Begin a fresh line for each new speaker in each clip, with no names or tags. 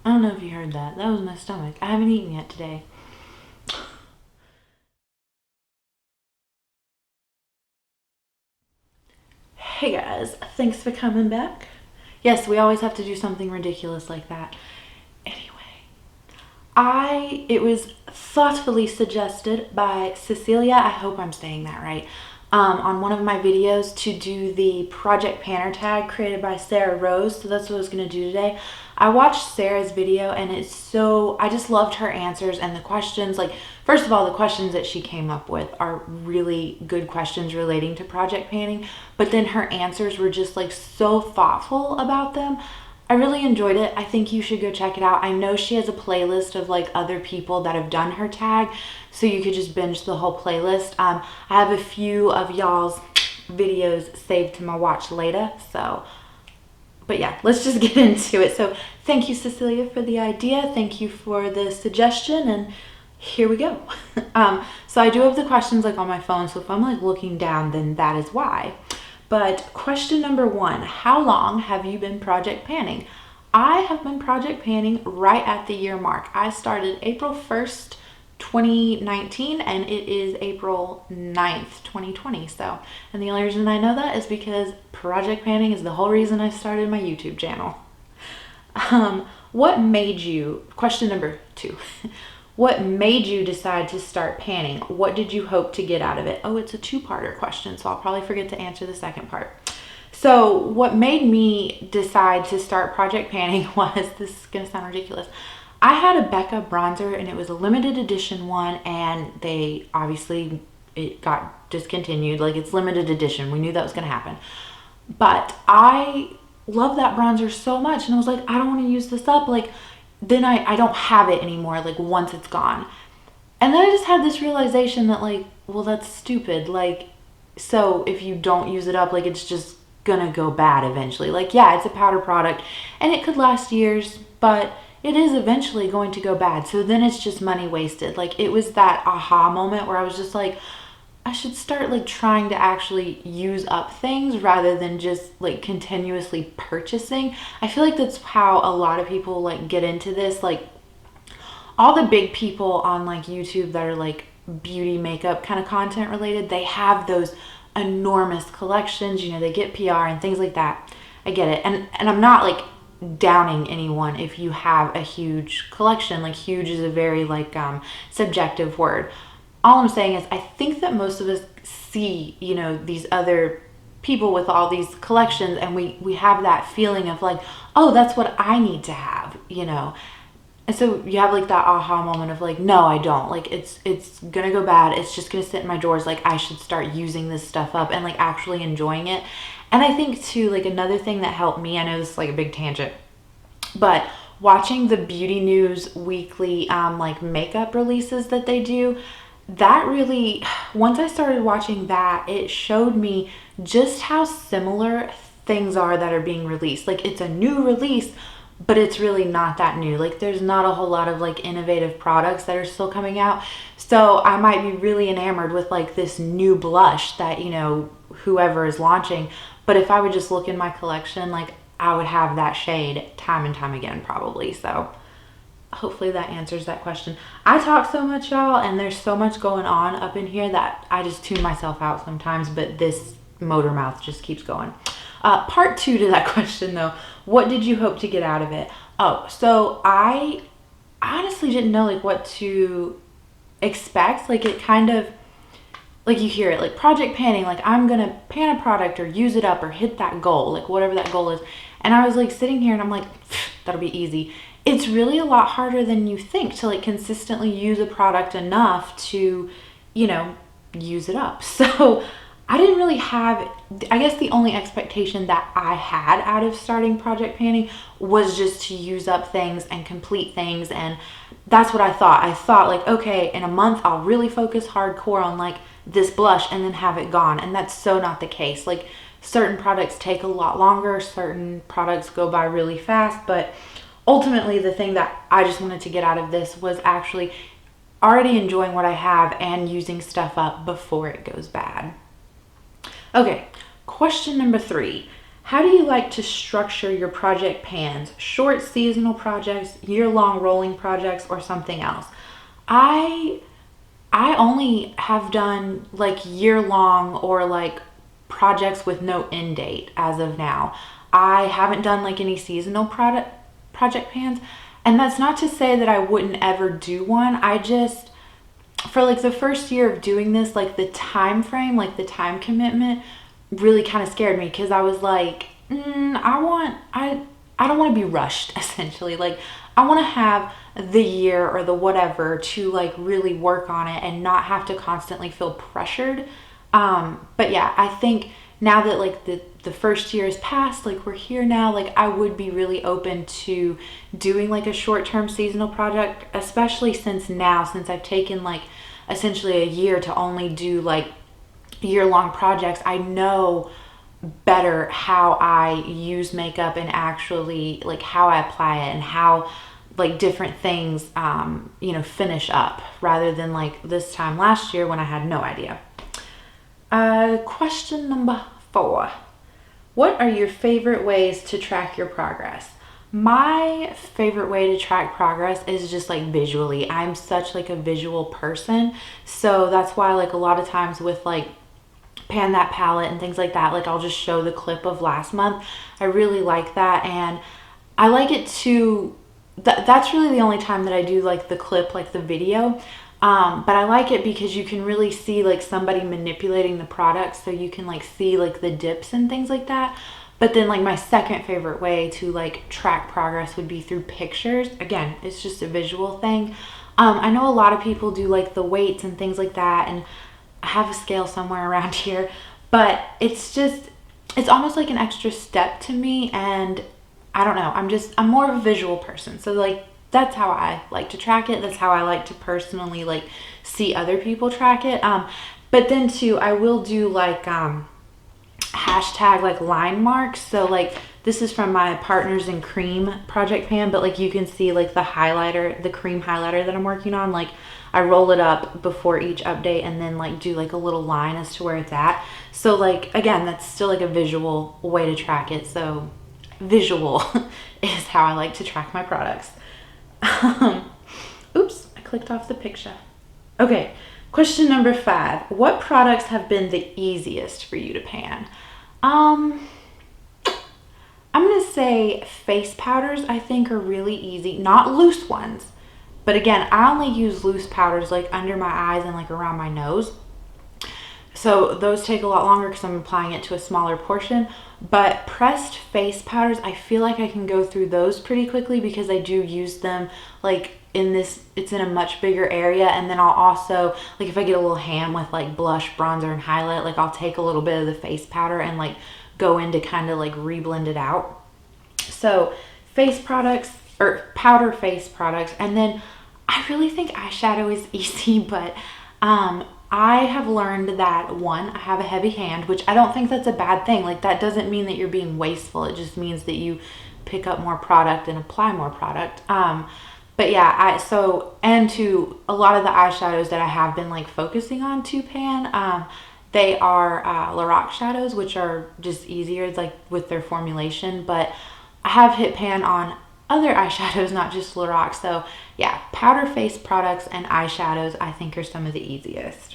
I don't know if you heard that. That was my stomach. I haven't eaten yet today. Hey guys, thanks for coming back. Yes, we always have to do something ridiculous like that. Anyway, it was thoughtfully suggested by Cecilia, I hope I'm saying that right, on one of my videos to do the Project Panner tag created by Sarah Rose. So that's what I was going to do today. I watched Sarah's video and I just loved her answers and the questions. Like, first of all, the questions that she came up with are really good questions relating to project panning, but then her answers were just like so thoughtful about them. I really enjoyed it. I think you should go check it out. I know she has a playlist of like other people that have done her tag, so you could just binge the whole playlist. I have a few of y'all's videos saved to my watch later, so but yeah, let's just get into it. So thank you, Cecilia, for the idea. Thank you for the suggestion, and here we go. So I do have the questions like on my phone, so if I'm like looking down, then that is why. But question number 1, how long have you been project panning? I have been project panning right at the year mark. I started April 1st, 2019, and it is April 9th, 2020. So, and the only reason I know that is because project panning is the whole reason I started my YouTube channel. What made you, question number 2, what made you decide to start panning? What did you hope to get out of it? Oh, it's a 2-parter question, so I'll probably forget to answer the second part. So what made me decide to start project panning was, this is gonna sound ridiculous, I had a Becca bronzer and it was a limited edition one, and they obviously, it got discontinued. Like, it's limited edition. We knew that was gonna happen. But I love that bronzer so much, and I was like, I don't want to use this up. Like, then I don't have it anymore, like, once it's gone. And then I just had this realization that, like, well, that's stupid. Like, so if you don't use it up, like, it's just gonna go bad eventually. Like, yeah, it's a powder product and it could last years, but it is eventually going to go bad. So then it's just money wasted. Like, it was that aha moment where I was just like, I should start like trying to actually use up things rather than just like continuously purchasing. I feel like that's how a lot of people like get into this. Like, all the big people on like YouTube that are like beauty makeup kind of content related, they have those enormous collections, you know, they get PR and things like that. I get it. And I'm not like downing anyone if you have a huge collection. Like, huge is a very like subjective word. All I'm saying is I think that most of us see, you know, these other people with all these collections, and we have that feeling of like, oh, that's what I need to have, you know. And so you have like that aha moment of like, no, I don't. Like, it's gonna go bad. It's just gonna sit in my drawers. Like, I should start using this stuff up and like actually enjoying it. And I think too, like, another thing that helped me, I know this is like a big tangent, but watching the Beauty News weekly like makeup releases that they do, that really, once I started watching that, it showed me just how similar things are that are being released. Like, it's a new release, but it's really not that new. Like, there's not a whole lot of like innovative products that are still coming out. So I might be really enamored with like this new blush that, you know, whoever is launching. But if I would just look in my collection, like, I would have that shade time and time again, probably. So hopefully that answers that question. I talk so much, y'all, and there's so much going on up in here that I just tune myself out sometimes, but this motor mouth just keeps going. Part 2 to that question, though, what did you hope to get out of it? Oh, so I honestly didn't know like what to expect. Like, it kind of, like, you hear it like project panning, like I'm gonna pan a product or use it up or hit that goal, like whatever that goal is. And I was like sitting here and I'm like, that'll be easy. It's really a lot harder than you think to like consistently use a product enough to, you know, use it up. So I didn't really have, I guess the only expectation that I had out of starting project panning was just to use up things and complete things. And that's what I thought. I thought like, okay, in a month, I'll really focus hardcore on like this blush and then have it gone. And that's so not the case. Like, certain products take a lot longer, certain products go by really fast, but ultimately the thing that I just wanted to get out of this was actually already enjoying what I have and using stuff up before it goes bad. Okay, question number 3. how do you like to structure your project pans? Short seasonal projects, year-long rolling projects, or something else? I I only have done like year-long or like projects with no end date as of now. I haven't done like any seasonal project pans, and that's not to say that I wouldn't ever do one. I just, for like the first year of doing this, like the time frame, like the time commitment really kind of scared me because I was like, I don't want to be rushed essentially. Like I want to have the year or the whatever to like really work on it and not have to constantly feel pressured. But yeah, I think now that like the first year has passed, like we're here now, like I would be really open to doing like a short-term seasonal project, especially since I've taken like essentially a year to only do like year-long projects. I know better how I use makeup and actually like how I apply it and how like different things finish up, rather than like this time last year when I had no idea. Question number 4. What are your favorite ways to track your progress? My favorite way to track progress is just like visually. I'm such like a visual person. So that's why like a lot of times with like Pan That Palette and things like that, like I'll just show the clip of last month. I really like that, and I like it to, that's really the only time that I do like the clip, like the video. But I like it because you can really see like somebody manipulating the product, so you can like see like the dips and things like that. But then like my second favorite way to like track progress would be through pictures. Again, it's just a visual thing. I know a lot of people do like the weights and things like that, and I have a scale somewhere around here, but it's almost like an extra step to me, and I don't know, I'm more of a visual person. So like that's how I like to track it. That's how I like to personally like see other people track it. But then too, I will do like hashtag like line marks. So like this is from my Partners in Cream project pan, but like you can see like the highlighter, the cream highlighter that I'm working on, like I roll it up before each update and then like do like a little line as to where it's at. So like again, that's still like a visual way to track it. So visual is how I like to track my products. Oops, I clicked off the picture. Okay, question number 5. What products have been the easiest for you to pan? I'm gonna say face powders I think are really easy. Not loose ones, but again, I only use loose powders like under my eyes and like around my nose. So those take a lot longer because I'm applying it to a smaller portion. But pressed face powders, I feel like I can go through those pretty quickly because I do use them like in this, it's in a much bigger area. And then I'll also, like if I get a little ham with like blush, bronzer, and highlight, like I'll take a little bit of the face powder and like go in to kind of like re-blend it out. So face products or powder face products. And then I really think eyeshadow is easy, but I have learned that one, I have a heavy hand, which I don't think that's a bad thing. Like that doesn't mean that you're being wasteful. It just means that you pick up more product and apply more product. But yeah, and to a lot of the eyeshadows that I have been like focusing on to pan, they are Lorac shadows, which are just easier like with their formulation. But I have hit pan on other eyeshadows, not just Lorac. So yeah, powder face products and eyeshadows I think are some of the easiest.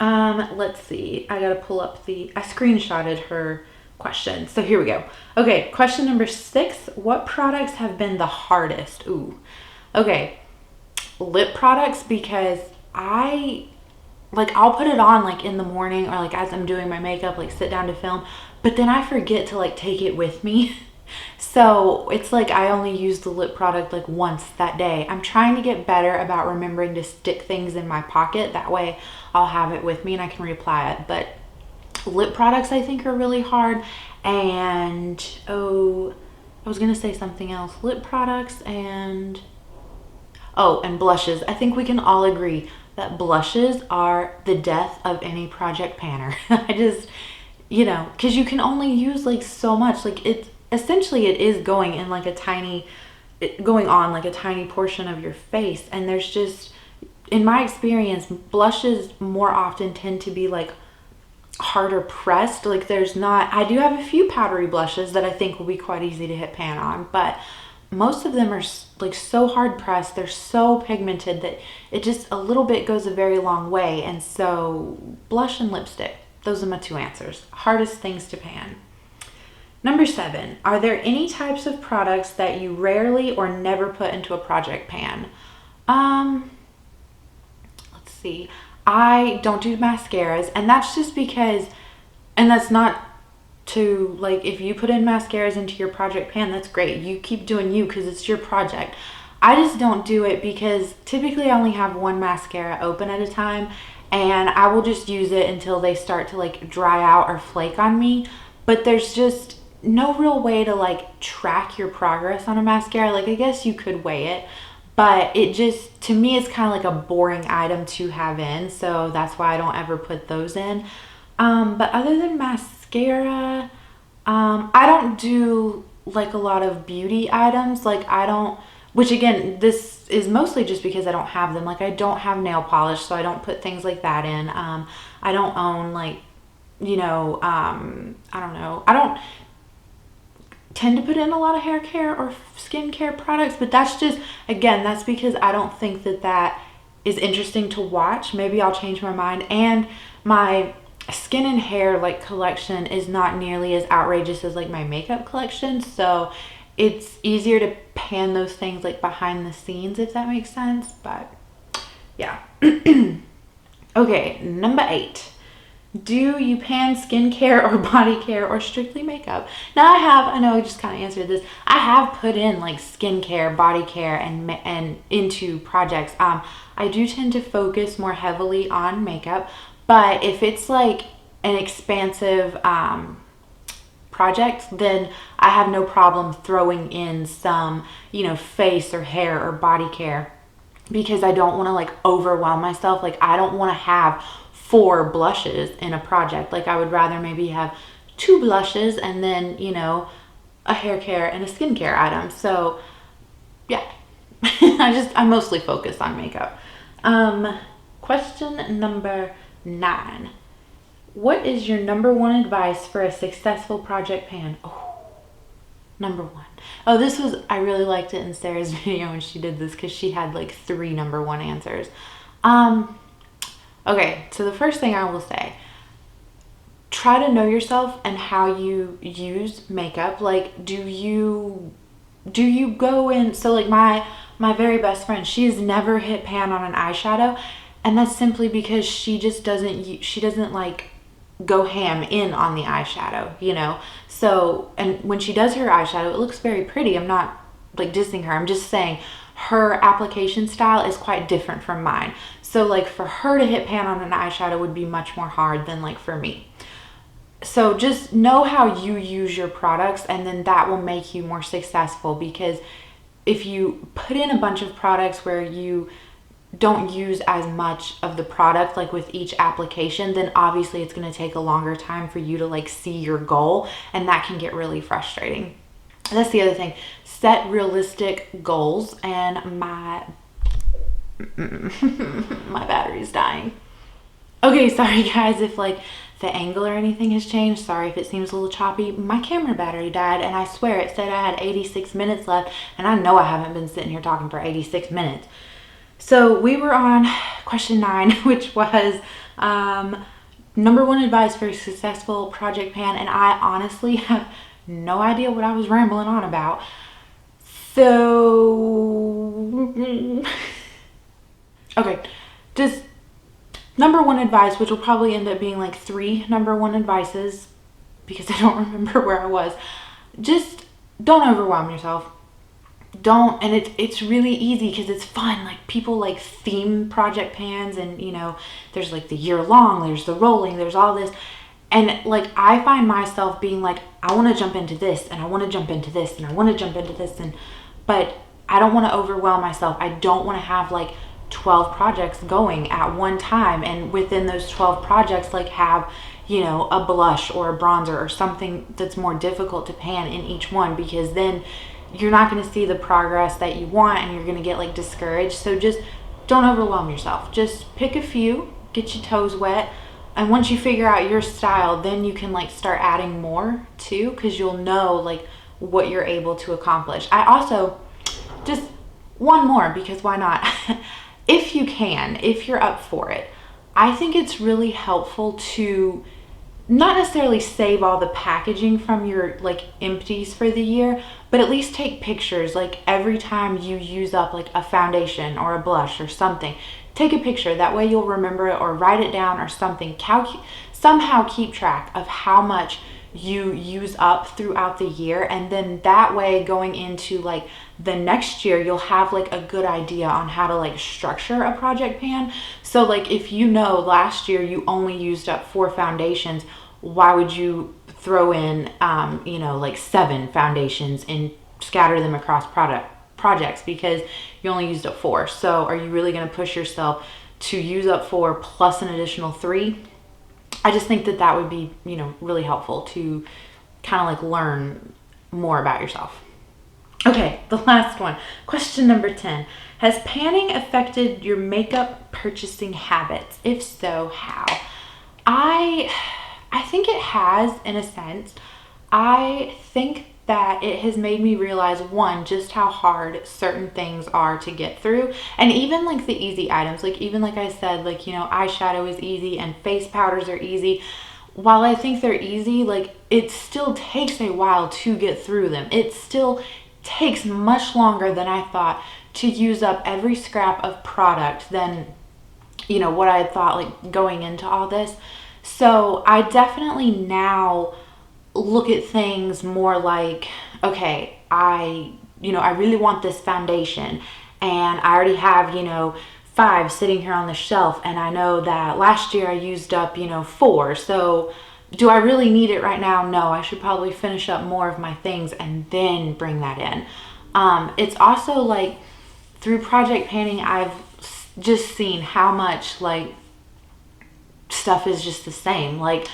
Let's see. I gotta pull up I screenshotted her question. So here we go. Okay, question number 6. What products have been the hardest? Ooh. Okay. Lip products, because I'll put it on like in the morning or like as I'm doing my makeup, like sit down to film, but then I forget to like take it with me. So it's like I only use the lip product like once that day. I'm trying to get better about remembering to stick things in my pocket. That way I'll have it with me and I can reapply it. But lip products I think are really hard. And I was gonna say something else. Lip products and blushes. I think we can all agree that blushes are the death of any project panner. I just, because you can only use like so much. Like essentially it is going on like a tiny portion of your face, and there's just, in my experience, blushes more often tend to be like harder pressed. Like there's not, I do have a few powdery blushes that I think will be quite easy to hit pan on, but most of them are like so hard pressed, they're so pigmented that it just a little bit goes a very long way. And so blush and lipstick, those are my two answers. Hardest things to pan. Number 7, are there any types of products that you rarely or never put into a project pan? Let's see. I don't do mascaras, and that's just because, and that's not to, like, if you put in mascaras into your project pan, that's great. You keep doing you because it's your project. I just don't do it because typically I only have one mascara open at a time, and I will just use it until they start to like dry out or flake on me. But there's just no real way to like track your progress on a mascara. Like I guess you could weigh it, but it just, to me, it's kind of like a boring item to have in. So that's why I don't ever put those in. But other than mascara, I don't do like a lot of beauty items. Like I don't, which again, this is mostly just because I don't have them. Like I don't have nail polish, so I don't put things like that in. I don't own like, I don't know. I don't tend to put in a lot of hair care or skincare products, but that's just, again, that's because I don't think that that is interesting to watch. Maybe I'll change my mind. And my skin and hair like collection is not nearly as outrageous as like my makeup collection, so it's easier to pan those things like behind the scenes, if that makes sense. But yeah. Okay, number 8. Do you pan skincare or body care or strictly makeup? Now I know I just kind of answered this. I have put in like skincare, body care, and into projects. I do tend to focus more heavily on makeup, but if it's like an expansive project, then I have no problem throwing in some, face or hair or body care, because I don't want to like overwhelm myself. Like I don't want to have 4 blushes in a project. Like I would rather maybe have 2 blushes and then, a hair care and a skincare item. So yeah, I mostly focus on makeup. Question number 9. What is your number 1 advice for a successful project pan? Oh, number 1. Oh, I really liked it in Sarah's video when she did this because she had like 3 number 1 answers. Okay, so the first thing I will say, try to know yourself and how you use makeup. Like, do you go in, so like my very best friend, she's never hit pan on an eyeshadow, and that's simply because she doesn't like go ham in on the eyeshadow, So, and when she does her eyeshadow, it looks very pretty. I'm not like dissing her. I'm just saying her application style is quite different from mine. So like for her to hit pan on an eyeshadow would be much more hard than like for me. So just know how you use your products, and then that will make you more successful, because if you put in a bunch of products where you don't use as much of the product like with each application, then obviously it's going to take a longer time for you to like see your goal, and that can get really frustrating. That's the other thing. Set realistic goals. And my battery's dying. Okay, sorry guys if like the angle or anything has changed. Sorry if it seems a little choppy. My camera battery died, and I swear it said I had 86 minutes left, and I know I haven't been sitting here talking for 86 minutes. So we were on question 9, which was number 1 advice for a successful project pan, and I honestly have no idea what I was rambling on about. So okay, just number 1 advice, which will probably end up being like 3 number 1 advices because I don't remember where I was. Just don't overwhelm yourself. Don't, and it's really easy because it's fun. Like people like theme project pans, and there's like the year long, there's the rolling, there's all this. And like I find myself being like, I want to jump into this, and I want to jump into this, and I want to jump into this, but I don't want to overwhelm myself. I don't want to have like 12 projects going at one time, and within those 12 projects like have a blush or a bronzer or something that's more difficult to pan in each one, because then you're not going to see the progress that you want, and you're going to get like discouraged. So just don't overwhelm yourself. Just pick a few, get your toes wet, And once you figure out your style, then you can like start adding more too, because you'll know like what you're able to accomplish. I also, just one more, because why not? If you can, if you're up for it, I think it's really helpful to not necessarily save all the packaging from your like empties for the year, but at least take pictures like every time you use up like a foundation or a blush or something. Take a picture, that way you'll remember it, or write it down or something. Somehow keep track of how much you use up throughout the year, and then that way going into like the next year you'll have like a good idea on how to like structure a project pan. So like if you know last year you only used up 4 foundations, why would you throw in you know, like 7 foundations and scatter them across projects because you only used up 4? So are you really going to push yourself to use up 4 plus an additional 3? I just think that that would be, you know, really helpful to kind of like learn more about yourself. Okay, the last one. Question number 10. Has panning affected your makeup purchasing habits? If so, how? I think it has, in a sense. I think that it has made me realize, one, just how hard certain things are to get through. And even like the easy items, like even like I said, like, you know, eyeshadow is easy and face powders are easy. While I think they're easy, like it still takes a while to get through them. It still takes much longer than I thought to use up every scrap of product than, you know, what I had thought like going into all this. So I definitely now look at things more like, okay, I really want this foundation, and I already have, you know, 5 sitting here on the shelf, and I know that last year I used up, you know, 4. So do I really need it right now? No, I should probably finish up more of my things and then bring that in. It's also like through project panning, I've just seen how much like stuff is just the same. Like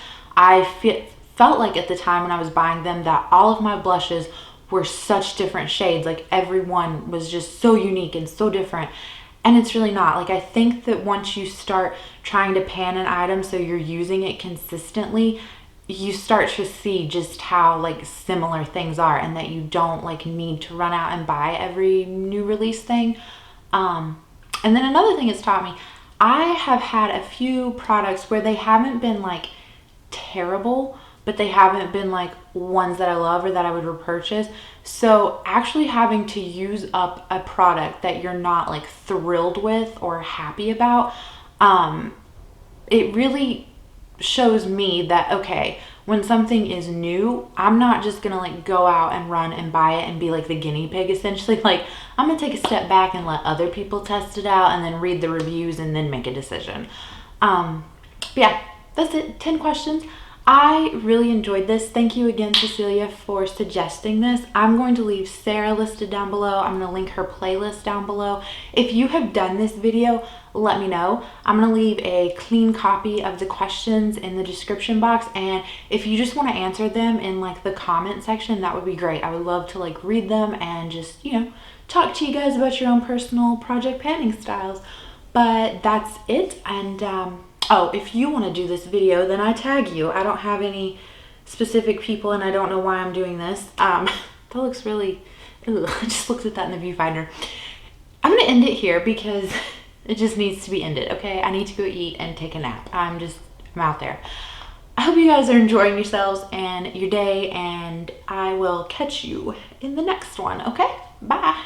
felt like at the time when I was buying them that all of my blushes were such different shades. Like everyone was just so unique and so different. And it's really not. Like I think that once you start trying to pan an item so you're using it consistently, you start to see just how like similar things are, and that you don't like need to run out and buy every new release thing. And then another thing it's taught me, I have had a few products where they haven't been like terrible, but they haven't been like ones that I love or that I would repurchase. So actually having to use up a product that you're not like thrilled with or happy about, it really shows me that, okay, when something is new, I'm not just gonna like go out and run and buy it and be like the guinea pig essentially. Like I'm gonna take a step back and let other people test it out and then read the reviews and then make a decision. Yeah, that's it. 10 questions. I really enjoyed this. Thank you again, Cecilia, for suggesting this. I'm going to leave Sarah listed down below. I'm going to link her playlist down below. If you have done this video, let me know. I'm going to leave a clean copy of the questions in the description box, and if you just want to answer them in like the comment section, that would be great. I would love to like read them and just, you know, talk to you guys about your own personal project panning styles. But that's it, and oh, if you want to do this video, then I tag you. I don't have any specific people, and I don't know why I'm doing this. That looks really, I just looked at that in the viewfinder. I'm going to end it here because it just needs to be ended, okay? I need to go eat and take a nap. I'm out there. I hope you guys are enjoying yourselves and your day, and I will catch you in the next one, okay? Bye.